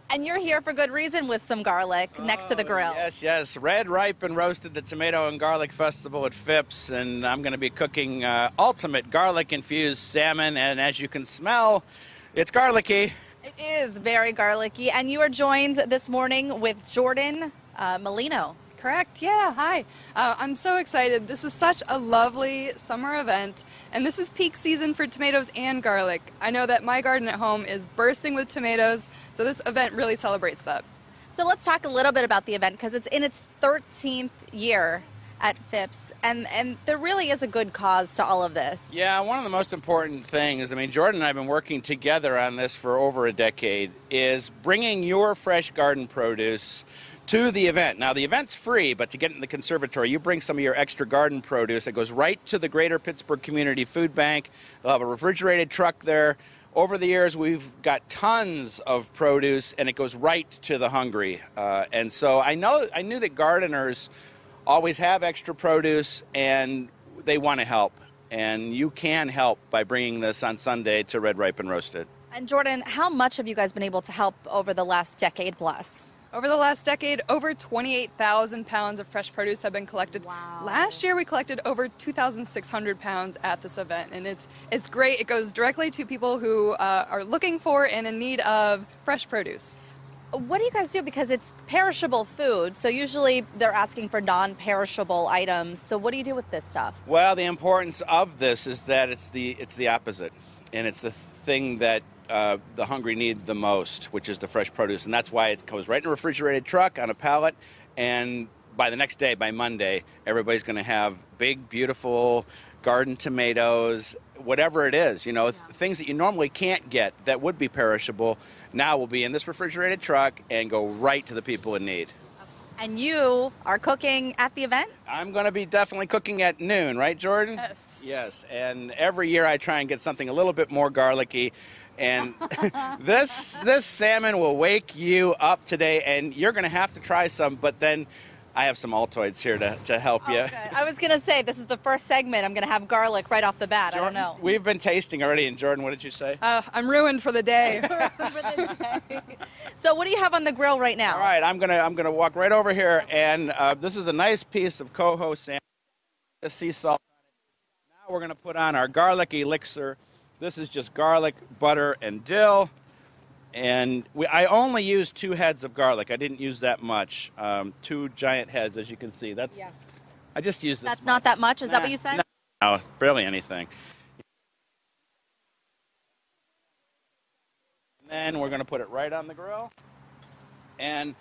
And you're here for good reason with some garlic next to the grill. Yes, yes. Red, ripe, and roasted, the Tomato and Garlic Festival at Phipps. And I'm going to be cooking ultimate garlic-infused salmon. And as you can smell, it's garlicky. It is very garlicky. And you are joined this morning with Jordyn Melino. Correct. Yeah. Hi. I'm so excited. This is such a lovely summer event, and this is peak season for tomatoes and garlic. I know that my garden at home is bursting with tomatoes, so this event really celebrates that. So let's talk a little bit about the event because it's in its 13th year at Phipps, and there really is a good cause to all of this. Yeah, one of the most important things, I mean, Jordyn and I have been working together on this for over a decade, is bringing your fresh garden produce to the event. Now, the event's free, but to get in the conservatory, you bring some of your extra garden produce. It goes right to the Greater Pittsburgh Community Food Bank. They'll have a refrigerated truck there. Over the years, we've got tons of produce, and it goes right to the hungry. And so I knew that gardeners always have extra produce, and they want to help. And you can help by bringing this on Sunday to Red, Ripe, and Roasted. And Jordyn, how much have you guys been able to help over the last decade plus? Over the last decade, over 28,000 pounds of fresh produce have been collected. Wow. Last year, we collected over 2,600 pounds at this event, and it's great. It goes directly to people who are looking for and in need of fresh produce. What do you guys do? Because it's perishable food, so usually they're asking for non-perishable items. So what do you do with this stuff? Well, the importance of this is that it's the opposite, and it's the thing that the hungry need the most, which is the fresh produce. And that's why it goes right in a refrigerated truck on a pallet. And by the next day, by Monday, everybody's going to have big, beautiful garden tomatoes, whatever it is, you know, things that you normally can't get that would be perishable now will be in this refrigerated truck and go right to the people in need. And you are cooking at the event? I'm going to be definitely cooking at noon, right, Jordyn? Yes. Yes, and every year I try and get something a little bit more garlicky. And this salmon will wake you up today, and you're going to have to try some, but then I have some Altoids here to help you. Okay. I was going to say, this is the first segment. I'm going to have garlic right off the bat. Jordyn, I don't know. We've been tasting already, and Jordyn, what did you say? I'm ruined for the day. So what do you have on the grill right now? All right, I'm gonna walk right over here, and this is a nice piece of coho salmon, the sea salt. Now we're going to put on our garlic elixir. This is just garlic, butter, and dill. And I only used 2 heads of garlic. I didn't use that much. 2 giant heads, as you can see. I just used this. That's not that much? Is that what you said? No, barely anything. And then we're going to put it right on the grill. And,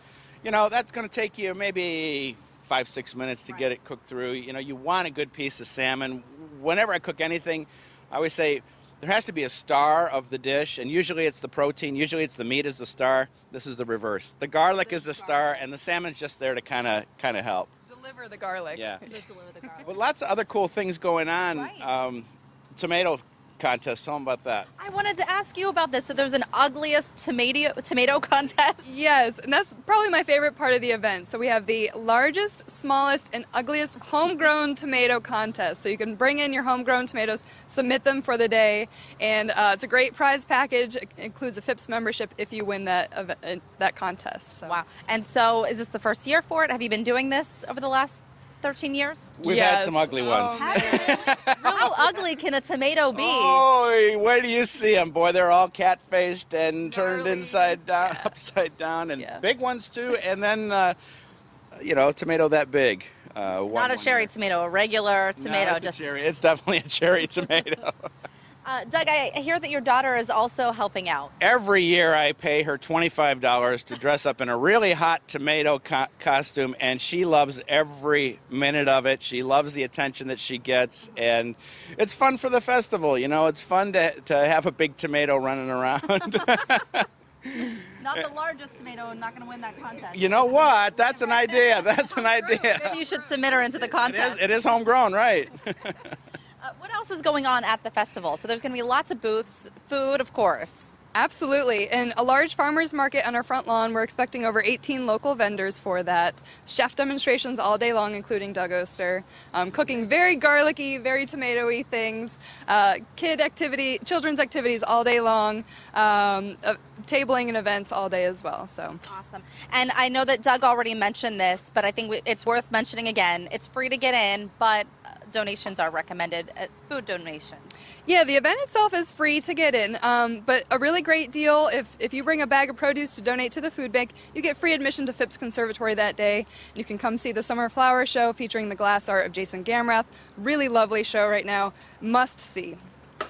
you know, that's going to take you maybe 5-6 minutes to get it cooked through. You know, you want a good piece of salmon. Whenever I cook anything, I always say, there has to be a star of the dish, and usually it's the protein. Usually it's the meat is the star. This is the reverse. The garlic is the star, and the salmon's just there to kind of help. Deliver the garlic. Yeah. Just deliver the garlic. Well, lots of other cool things going on. Right. Tomato contest. Tell them about that. I wanted to ask you about this. So there's an ugliest tomato contest? Yes, and that's probably my favorite part of the event. So we have the largest, smallest, and ugliest homegrown tomato contest. So you can bring in your homegrown tomatoes, submit them for the day, and it's a great prize package. It includes a Phipps membership if you win that contest. So. Wow. And so is this the first year for it? Have you been doing this over the last 13 years? We've had some ugly ones. How ugly can a tomato be? Oh, where do you see them? Boy, they're all cat-faced and turned Gnarly. inside down, upside down, and big ones too. And then, you know, tomato that big. Not a cherry tomato, a regular tomato. No, it's a cherry. It's definitely a cherry tomato. Doug, I hear that your daughter is also helping out. Every year I pay her $25 to dress up in a really hot tomato costume, and she loves every minute of it. She loves the attention that she gets, and it's fun for the festival. You know, it's fun to have a big tomato running around. Not the largest tomato, not going to win that contest. You know what? That's an idea. That's an idea. Maybe you should submit her into the contest. It is homegrown, right? What else is going on at the festival? So there's going to be lots of booths, food, of course. Absolutely. And a large farmers market on our front lawn. We're expecting over 18 local vendors for that. Chef demonstrations all day long, including Doug Oster. Cooking very garlicky, very tomatoey things. Children's activities all day long. Tabling and events all day as well. So awesome. And I know that Doug already mentioned this, but I think it's worth mentioning again. It's free to get in, but donations are recommended, food donations. Yeah, the event itself is free to get in, but a really great deal. If you bring a bag of produce to donate to the food bank, you get free admission to Phipps Conservatory that day. You can come see the Summer Flower Show featuring the glass art of Jason Gamrath. Really lovely show right now. Must see.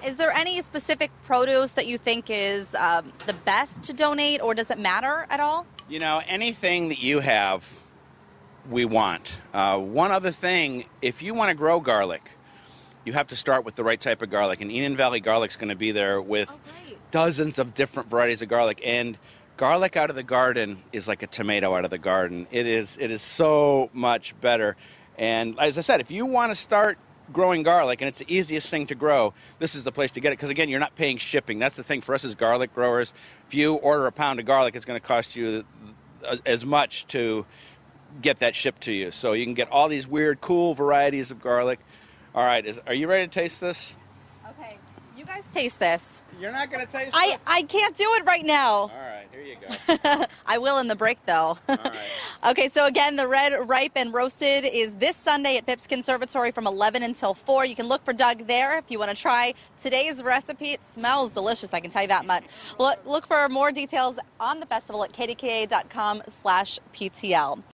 Is there any specific produce that you think is the best to donate, or does it matter at all? You know, anything that you have, we want. One other thing, if you want to grow garlic, you have to start with the right type of garlic. And Enon Valley Garlic's going to be there with dozens of different varieties of garlic. And garlic out of the garden is like a tomato out of the garden. It is so much better. And as I said, if you want to start growing garlic, and it's the easiest thing to grow, this is the place to get it. Because again, you're not paying shipping. That's the thing for us as garlic growers. If you order a pound of garlic, it's going to cost you as much to get that shipped to you. So you can get all these weird, cool varieties of garlic. All right, are you ready to taste this? Okay, you guys taste this. You're not going to taste it? I can't do it right now. All right, here you go. I will in the break, though. All right. Okay, so again, the Red, Ripe, and Roasted is this Sunday at Phipps Conservatory from 11 until 4. You can look for Doug there if you want to try today's recipe. It smells delicious, I can tell you that much. Look for more details on the festival at kdka.com/PTL.